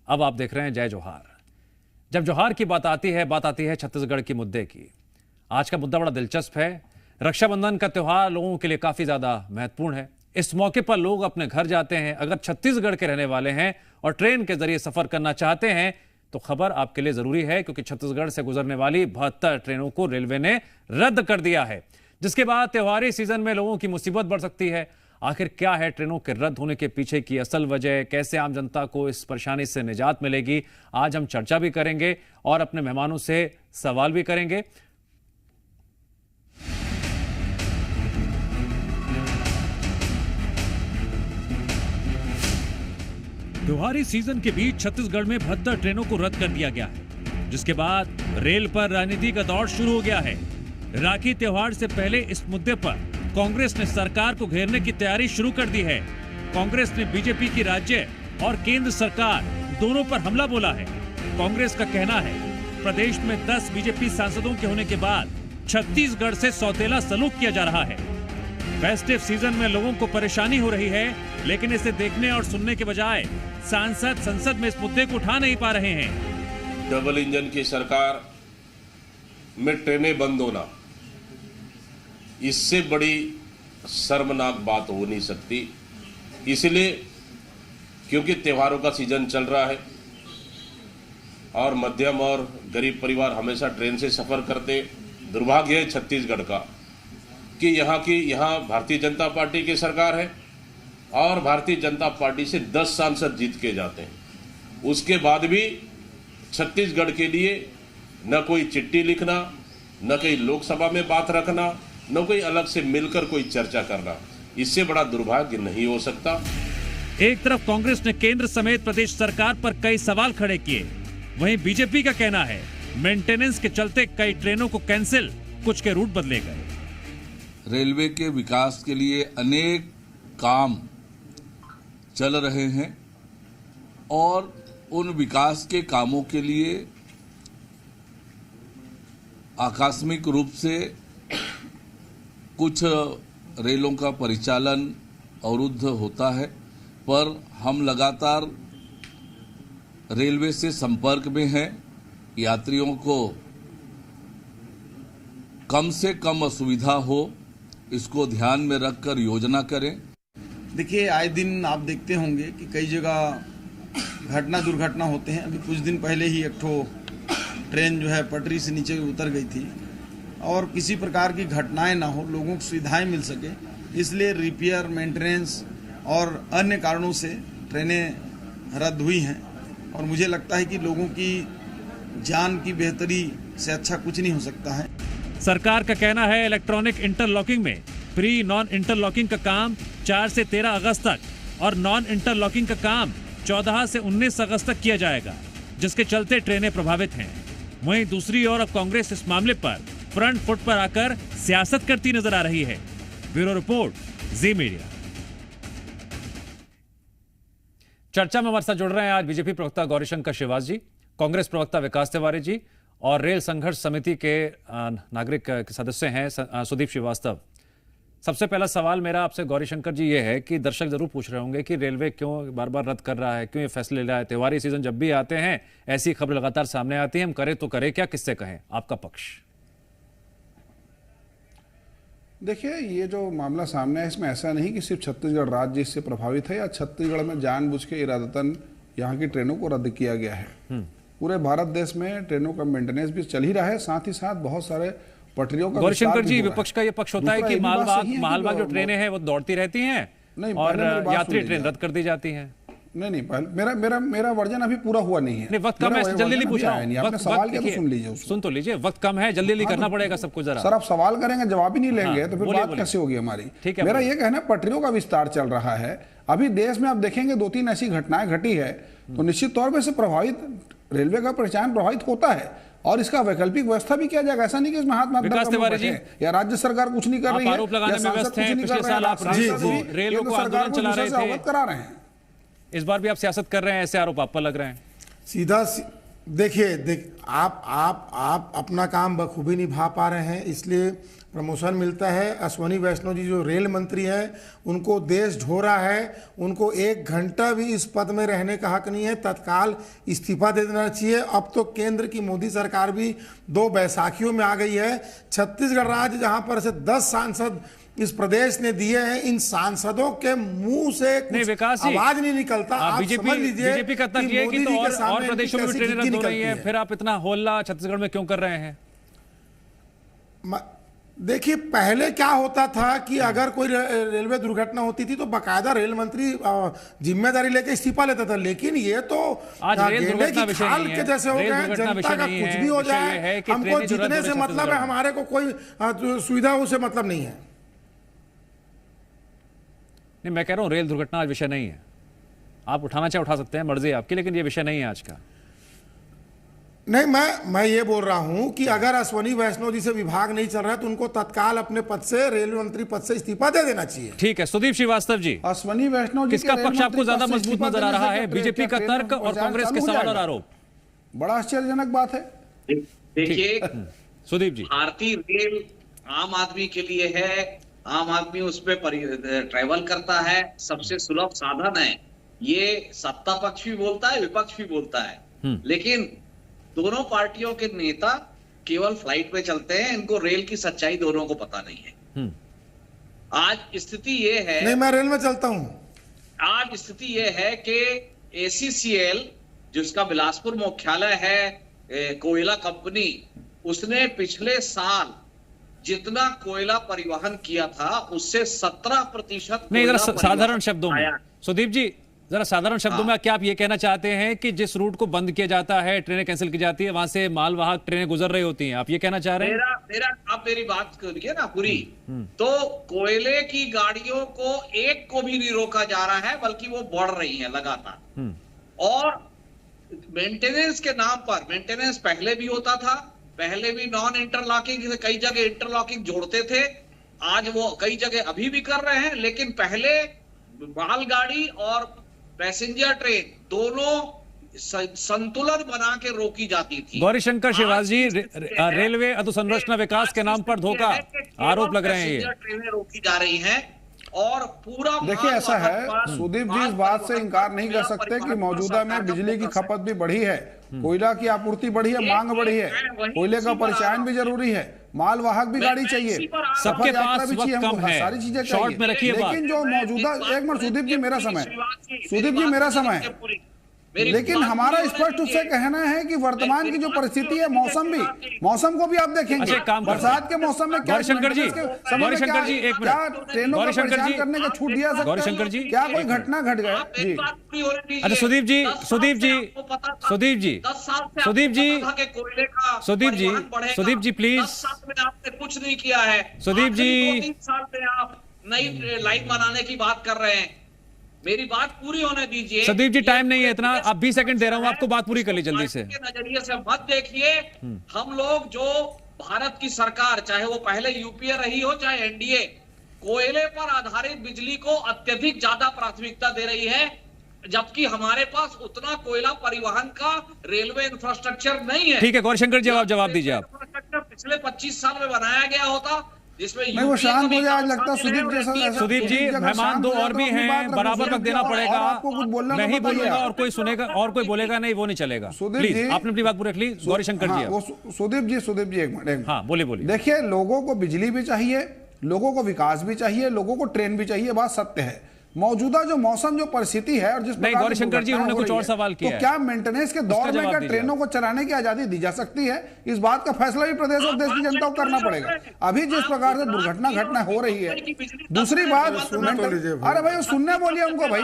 अब आप देख रहे हैं जय जोहार। जब जोहार की बात आती है छत्तीसगढ़ की मुद्दे की। आज का मुद्दा बड़ा दिलचस्प है। रक्षाबंधन का त्योहार लोगों के लिए काफी ज्यादा महत्वपूर्ण है। इस मौके पर लोग अपने घर जाते हैं। अगर छत्तीसगढ़ के रहने वाले हैं और ट्रेन के जरिए सफर करना चाहते हैं तो खबर आपके लिए जरूरी है, क्योंकि छत्तीसगढ़ से गुजरने वाली 72 ट्रेनों को रेलवे ने रद्द कर दिया है, जिसके बाद त्योहारी सीजन में लोगों की मुसीबत बढ़ सकती है। आखिर क्या है ट्रेनों के रद्द होने के पीछे की असल वजह, कैसे आम जनता को इस परेशानी से निजात मिलेगी, आज हम चर्चा भी करेंगे और अपने मेहमानों से सवाल भी करेंगे। त्योहारी सीजन के बीच छत्तीसगढ़ में 72 ट्रेनों को रद्द कर दिया गया है, जिसके बाद रेल पर राजनीति का दौर शुरू हो गया है। राखी त्योहार से पहले इस मुद्दे पर कांग्रेस ने सरकार को घेरने की तैयारी शुरू कर दी है। कांग्रेस ने बीजेपी की राज्य और केंद्र सरकार दोनों पर हमला बोला है। कांग्रेस का कहना है प्रदेश में 10 बीजेपी सांसदों के होने के बाद छत्तीसगढ़ से सौतेला सलूक किया जा रहा है। फेस्टिव सीजन में लोगों को परेशानी हो रही है, लेकिन इसे देखने और सुनने के बजाय सांसद संसद में इस मुद्दे को उठा नहीं पा रहे हैं। डबल इंजन की सरकार में ट्रेनें बंद होना, इससे बड़ी शर्मनाक बात हो नहीं सकती। इसलिए क्योंकि त्योहारों का सीजन चल रहा है और मध्यम और गरीब परिवार हमेशा ट्रेन से सफर करते। दुर्भाग्य है छत्तीसगढ़ का कि यहाँ भारतीय जनता पार्टी की सरकार है और भारतीय जनता पार्टी से 10 सांसद जीत के जाते हैं। उसके बाद भी छत्तीसगढ़ के लिए न कोई चिट्ठी लिखना, न कोई लोकसभा में बात रखना, न कोई अलग से मिलकर कोई चर्चा करना, इससे बड़ा दुर्भाग्य नहीं हो सकता। एक तरफ कांग्रेस ने केंद्र समेत प्रदेश सरकार पर कई सवाल खड़े किए, वहीं बीजेपी का कहना है मेंटेनेंस के चलते कई ट्रेनों को कैंसिल, कुछ के रूट बदले गए। रेलवे के विकास के लिए अनेक काम चल रहे हैं और उन विकास के कामों के लिए आकस्मिक रूप से कुछ रेलों का परिचालन अवरुद्ध होता है, पर हम लगातार रेलवे से संपर्क में हैं। यात्रियों को कम से कम असुविधा हो, इसको ध्यान में रखकर योजना करें। देखिए, आए दिन आप देखते होंगे कि कई जगह दुर्घटना होते हैं। अभी कुछ दिन पहले ही एक ठो ट्रेन जो है पटरी से नीचे उतर गई थी और किसी प्रकार की घटनाएं ना हो, लोगों को सुविधाएं मिल सके, इसलिए रिपेयर, मेंटेनेंस और अन्य कारणों से ट्रेनें रद्द हुई हैं। और मुझे लगता है कि लोगों की जान की बेहतरी से अच्छा कुछ नहीं हो सकता है। सरकार का कहना है इलेक्ट्रॉनिक इंटरलॉकिंग में प्री नॉन इंटरलॉकिंग का काम 4 से 13 अगस्त तक और नॉन इंटरलॉकिंग का काम 14 से 19 अगस्त तक किया जाएगा, जिसके चलते ट्रेनें प्रभावित हैं। वहीं दूसरी ओर अब कांग्रेस इस मामले पर फ्रंट फुट पर आकर सियासत करती नजर आ रही है। ब्यूरो रिपोर्ट, जी मीडिया। चर्चा में हमारे साथ जुड़ रहे हैं आज बीजेपी प्रवक्ता गौरीशंकर श्रीवास जी, कांग्रेस प्रवक्ता विकास तिवारी जी और रेल संघर्ष समिति के नागरिक सदस्य हैं सुदीप श्रीवास्तव। सबसे पहला सवाल मेरा आपसे गौरीशंकर जी ये है कि दर्शक जरूर पूछ रहे होंगे कि रेलवे क्यों बार बार रद्द कर रहा है, क्यों ये फैसले ले रहा है। त्योहारी सीजन जब भी आते हैं ऐसी खबर लगातार सामने आती है, हम करें तो करें क्या, किससे कहें, आपका पक्ष। देखिए, ये जो मामला सामने है इसमें ऐसा नहीं कि सिर्फ छत्तीसगढ़ राज्य इससे प्रभावित है या छत्तीसगढ़ में जानबूझ के इरादतन यहाँ की ट्रेनों को रद्द किया गया है। पूरे भारत देश में ट्रेनों का मेंटेनेंस भी चल ही रहा है, साथ ही साथ बहुत सारे पटरियों का गौरीशंकर जी, विपक्ष का ये पक्ष होता है कि मालवाहक जो ट्रेनें हैं वो दौड़ती रहती हैं और यात्री ट्रेन रद्द कर दी जाती हैं। नहीं, पहले मेरा वर्जन अभी पूरा हुआ नहीं है। वक्त कम है, जल्दी पूछ रहा हूं। आपने सवाल किया तो सुन लीजिए, सुन तो लीजिए, वक्त कम है, जल्दी करना पड़ेगा सबको जरा। सर, आप सवाल करेंगे जवाब ही नहीं लेंगे तो फिर बात कैसे होगी हमारी। ठीक है, मेरा ये कहना है पटरियों का विस्तार चल रहा है। अभी देश में आप देखेंगे 2-3 ऐसी घटनाएं घटी है तो निश्चित तौर पर इससे प्रभावित रेलवे का परिचालन प्रभावित होता है और इसका वैकल्पिक व्यवस्था भी किया जाएगा। ऐसा नहीं कि इसमें हाथ में या राज्य सरकार कुछ नहीं कर रही है, आरोप लगाने में व्यस्त हैं। पिछले साल आप रेलों को आंदोलन चला रहे थे, अवगत करा रहे हैं। इस बार भी आप सियासत कर रहे हैं, ऐसे आरोप आप पर लग रहे हैं। सीधा देखिए, आप अपना काम बखूबी निभा पा रहे हैं, इसलिए प्रमोशन मिलता है। अश्वनी वैष्णव जी जो रेल मंत्री हैं, उनको देश ढोरा है, उनको 1 घंटा भी इस पद में रहने का हक नहीं है, तत्काल इस्तीफा दे देना चाहिए। अब तो केंद्र की मोदी सरकार भी 2 बैसाखियों में आ गई है। छत्तीसगढ़ राज्य जहां पर से 10 सांसद इस प्रदेश ने दिए हैं, इन सांसदों के मुंह से कुछ आवाज नहीं निकलता। आप समझ लीजिए बीजेपी का तर्क है कि तो और प्रदेशों में भी ट्रेनें रद्द हो रही है, फिर आप इतना होल्ला छत्तीसगढ़ में क्यों कर रहे हैं? देखिए, पहले क्या होता था कि अगर कोई रेलवे दुर्घटना होती थी तो बकायदा रेल मंत्री जिम्मेदारी लेके इस्तीफा लेता था, लेकिन ये तो आज रेल दुर्घटना विषय नहीं है, के जैसे हो गए। जनता का कुछ भी हो जाए, हमको जीतने से मतलब है, हमारे को कोई सुविधा उसे मतलब नहीं है। नहीं, मैं कह रहा हूं रेल दुर्घटना आज विषय नहीं है। आप उठाना चाहे उठा सकते हैं, मर्जी आपकी, लेकिन ये विषय नहीं है आज का। नहीं, मैं ये बोल रहा हूं कि अगर अश्वनी वैष्णव जी से विभाग नहीं चल रहा है तो उनको तत्काल अपने पद से, रेलवे मंत्री पद से इस्तीफा दे देना चाहिए। ठीक है, सुदीप श्रीवास्तव जी, अश्वनी वैष्णव जी किसका पक्ष आपको ज्यादा मजबूत नजर आ रहा है? बीजेपी का तर्क और कांग्रेस के सवाल और आरोप? बड़ा आश्चर्यजनक बात है। देखिए सुदीप जी, भारतीय रेल आम आदमी के लिए है, आम आदमी उस पर ट्रेवल करता है, सबसे सुलभ साधन है। ये सत्ता पक्ष भी बोलता है, विपक्ष भी बोलता है, लेकिन दोनों पार्टियों के नेता केवल फ्लाइट पे चलते हैं, इनको रेल की सच्चाई दोनों को पता नहीं है। आज स्थिति ये है, नहीं, मैं रेल में चलता हूं। आज स्थिति ये है कि ACCL जिसका बिलासपुर मुख्यालय है, कोयला कंपनी, उसने पिछले साल जितना कोयला परिवहन किया था उससे 17% नहीं, जरा साधारण शब्दों में सुदीप जी, जरा साधारण शब्दों में क्या आप ये कहना चाहते हैं कि जिस रूट को बंद किया जाता है, ट्रेनें कैंसिल की जाती है, वहां से मालवाहक ट्रेनें गुजर रही होती हैं, आप ये कहना चाह रहे हैं? आप मेरी बात करिए ना पूरी। तो कोयले की गाड़ियों को एक को भी नहीं रोका जा रहा है, बल्कि वो बढ़ रही है लगातार। और मेंटेनेंस के नाम पर, मेंटेनेंस पहले भी होता था, पहले भी नॉन इंटरलॉकिंग, कई जगह इंटरलॉकिंग जोड़ते थे, आज वो कई जगह अभी भी कर रहे हैं, लेकिन पहले मालगाड़ी और पैसेंजर ट्रेन दोनों संतुलन बना के रोकी जाती थी। गौरीशंकर श्रीवास जी, रेलवे अधोसंरचना विकास के नाम पर धोखा आरोप लग रहे हैं। ये ट्रेनें रोकी जा रही हैं और पूरा, देखिए ऐसा है, सुदीप जी इस बात से इनकार नहीं कर सकते कि मौजूदा में बिजली की खपत भी बढ़ी है, कोयला की आपूर्ति बढ़ी है, मांग बढ़ी है, कोयले का परिचालन भी जरूरी है, मालवाहक भी गाड़ी चाहिए, सबके पास वक्त कम है, सारी चीजें शॉर्ट में रखिए बात। लेकिन जो मौजूदा, एक मिनट सुदीप जी मेरा समय, लेकिन हमारा स्पष्ट रूप से कहना है कि वर्तमान की जो परिस्थिति है, मौसम को भी आप देखेंगे, बरसात के मौसम में क्या गौरीशंकर जी, एक मिनट, ट्रेनों का परिचालन करने का छूट दिया सकता गौरीशंकर जी, क्या कोई घटना घट गया जी? अच्छा सुदीप जी, प्लीज, आपने कुछ नहीं किया है। सुदीप जी, 3 साल में आप नई लाइन बनाने की बात कर रहे हैं, मेरी बात पूरी होने दीजिए। सुदीप जी, टाइम नहीं है इतना, आप 20 सेकंड दे रहा हूं आपको, बात पूरी कर ली जल्दी से। नजरिए से मत देखिए, हम लोग जो भारत की सरकार, चाहे वो पहले यूपीए रही हो चाहे एनडीए, कोयले पर आधारित बिजली को अत्यधिक ज्यादा प्राथमिकता दे रही है, जबकि हमारे पास उतना कोयला परिवहन का रेलवे इंफ्रास्ट्रक्चर नहीं है। ठीक है गौरीशंकर जी, आप जवाब दीजिए। आप पिछले 25 साल में बनाया गया होता, जिसमें नहीं, वो शांत हो जाए, आज लगता है सुदीप जैसा। सुदीप जी, मेहमान दो और भी हैं, बराबर वक्त देना पड़ेगा, आपको कुछ बोलना, मैं ही बोलूंगा और कोई सुनेगा और कोई बोलेगा नहीं, वो नहीं चलेगा। प्लीज, आपने अपनी बात पूरी रख ली। गौरीशंकर जी, सुदीप जी एक मिनट, हाँ बोलिए। देखिए, लोगों को बिजली भी चाहिए, लोगों को विकास भी चाहिए, लोगों को ट्रेन भी चाहिए, बात सत्य है। मौजूदा जो मौसम, जो परिस्थिति है और जिस नहीं, गौरीशंकर जी उन्होंने कुछ और सवाल किया, तो क्या मेंटेनेंस के दौर में क्या ट्रेनों को चलाने की आजादी दी जा सकती है? इस बात का फैसला भी प्रदेश और देश की जनता को करना पड़ेगा। अभी जिस प्रकार से दुर्घटना हो रही है, दूसरी बात, अरे भाई सुनने बोलिए उनको, भाई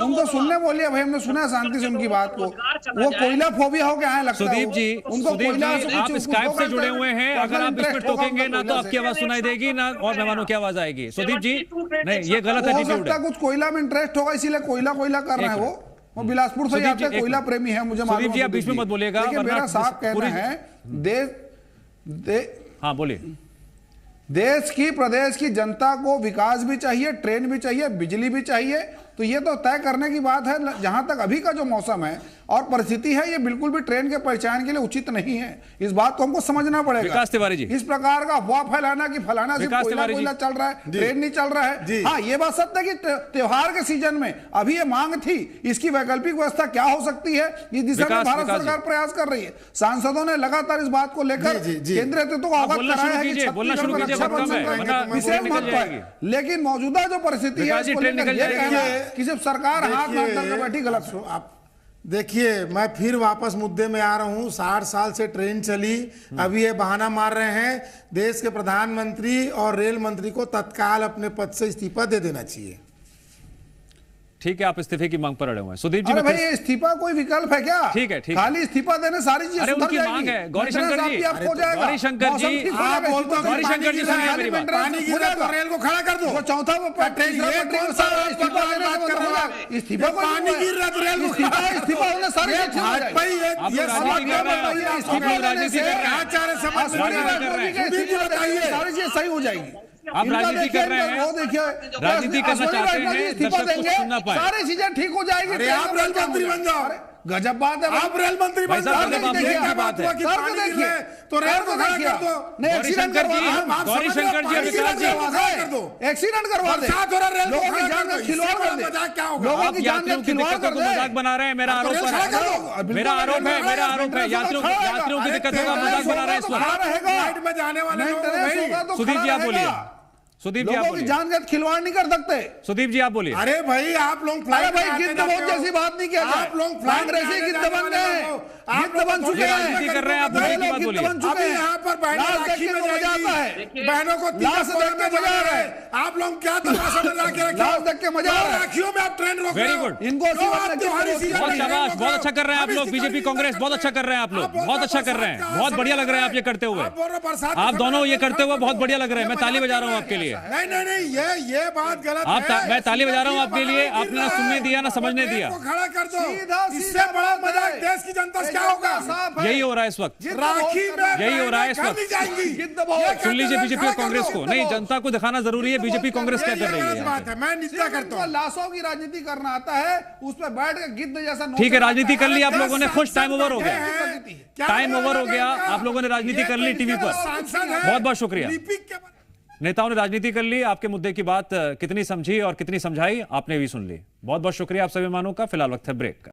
उनको सुनने बोलिए भाई, हमने सुना शांति से उनकी बात को, वो कोयला फोबिया हो गया है लगता है। सुदीप जी, आप स्काइप से जुड़े हुए हैं, अगर आप इस पर टोकेंगे ना तो आपकी आवाज सुनाई देगी ना और मेहमानों की आवाज आएगी। सुदीप जी, नहीं, ये गलत एटीट्यूड है। कुछ कोयला में इंटरेस्ट होगा, इसीलिए कोयला कर रहे हैं वो बिलासपुर से आते कोयला प्रेमी है, मुझे मालूम है। सुदीप जी, आप बीच में मत बोलिएगा, मेरा साफ कहना है, हाँ बोलिए, देश की, प्रदेश की जनता को विकास भी चाहिए, ट्रेन भी चाहिए, बिजली भी चाहिए, तो ये तो तय करने की बात है। जहां तक अभी का जो मौसम है, और परिस्थिति है ये बिल्कुल भी ट्रेन के पहचान के लिए उचित नहीं है। इस बात को हमको समझना पड़ेगा। विकास तिवारी जी, इस प्रकार का अफवाह फैलाना कि फलाना सिर्फ कोयला चल रहा है, ट्रेन नहीं चल रहा है। हाँ, ये बात सत्य है कि त्योहार के सीजन में अभी ये मांग थी, इसकी वैकल्पिक व्यवस्था क्या हो सकती है, इस दिशा में भारत सरकार प्रयास कर रही है। सांसदों ने लगातार इस बात को लेकर केंद्रीय नेतृत्व को अवगत कराया है कि विशेष महत्व है। लेकिन मौजूदा जो परिस्थिति है कि सिर्फ सरकार हाथ मारकर बैठी, गलत हो। आप देखिए, मैं फिर वापस मुद्दे में आ रहा हूं। 60 साल से ट्रेन चली, अभी ये बहाना मार रहे हैं। देश के प्रधानमंत्री और रेल मंत्री को तत्काल अपने पद से इस्तीफा दे देना चाहिए। ठीक है, आप इस्तीफे की मांग पर अड़े हुए हैं। सुदीप जी, अरे भाई, इस्तीफा कोई विकल्प है क्या? ठीक है, ठीक है, खाली इस्तीफा देने सारी चीजें सुधर जाएगी। मांग है गौरीशंकर जी, गौरीशंकर जी, गौरीशंकर जी सुनिए मेरी बात। पानी गिरा तो रेल को खड़ा कर दो। वो चौथा इस्तीफा देने से मतलब होगा। इस्तीफा पानी गिर रहा तो रेल को इस्तीफा होने सारी चीजें हो जाएगी। सारी चीजें सही हो जाएगी। आप राजनीति कर रहे हैं, वो देखिए, राजनीति करना चाहते हैं, इस्तीफा देंगे, सारी चीजें ठीक हो जाएगी। अरे आप रेल मंत्री बन जाओ। गजब बात है, आप रेल मंत्री बन जाओ। क्या बात है? तो रेल को खड़ा कर दो। गौरीशंकर जी, गौरीशंकर जी, विकास जी, एक्सीडेंट करवा दे, लोगों की जान का खिलवाड़ कर दे, लोगों की जान का खिलवाड़ कर दे। मजाक बना रहे हैं, मेरा आरोप है, मेरा आरोप है। यात्रियों की दिक्कतों का मजाक बना रहे हैं इस वक्त। में जाने वाले सुदीप जी आप बोलिए, सुदीप जी आप लोगों की बोलिए, जान का खिलवाड़ नहीं कर सकते। सुदीप जी आप बोलिए। अरे भाई, आप लोग अरे भाई, गिद्ध बहुत जैसी बात नहीं किया जाए। आप लोग कांग्रेसी गिद्ध बन गए, गिद्ध बन चुके हैं, राजनीति कर रहे हैं, आप दूसरे की बात बोलिए। अभी यहाँ पर बहनों राखी में मजा आता है, बहनों को लाश देख के मजा आ रहा है। आप लोग क्या तमाशा बना के रखे? लाश देख के मजा आ रहा है। राखियों में आप ट्रेन रोक रहे वेरी हो। गुड, इनको बहुत शाबाश, बहुत अच्छा कर रहे हैं आप लोग। बीजेपी कांग्रेस बहुत अच्छा कर रहे हैं आप लोग, बहुत अच्छा कर रहे हैं, बहुत बढ़िया लग रहे हैं आप ये करते हुए। आप दोनों ये करते हुए बहुत बढ़िया लग रहे हैं। मैं ताली बजा रहा हूँ आपके लिए। नहीं, ये बात गलत है। मैं ताली बजा रहा हूँ आपके लिए। आपने ना सुनने दिया ना समझने दिया। खड़ा कर दो। इससे बड़ा मजाक देश की जनता से क्या होगा? यही हो रहा है इस वक्त, राखी में यही हो रहा है इस वक्त। सुन लीजिए बीजेपी और कांग्रेस को, नहीं जनता को दिखाना जरूरी है बीजेपी कांग्रेस क्या कर रही है। मैं निंदा करता हूं। लाशों की राजनीति करना आता है, उस पर बैठ के गिद्ध जैसा। ठीक है, राजनीति कर ली आप लोगों ने, खुश। टाइम ओवर हो गया, टाइम ओवर हो गया। आप लोगों ने राजनीति कर ली टीवी पर, बहुत बहुत शुक्रिया। नेताओं ने राजनीति कर ली, आपके मुद्दे की बात कितनी समझी और कितनी समझाई आपने भी सुन ली। बहुत बहुत शुक्रिया आप सभी मेहमानों का। फिलहाल वक्त है ब्रेक का।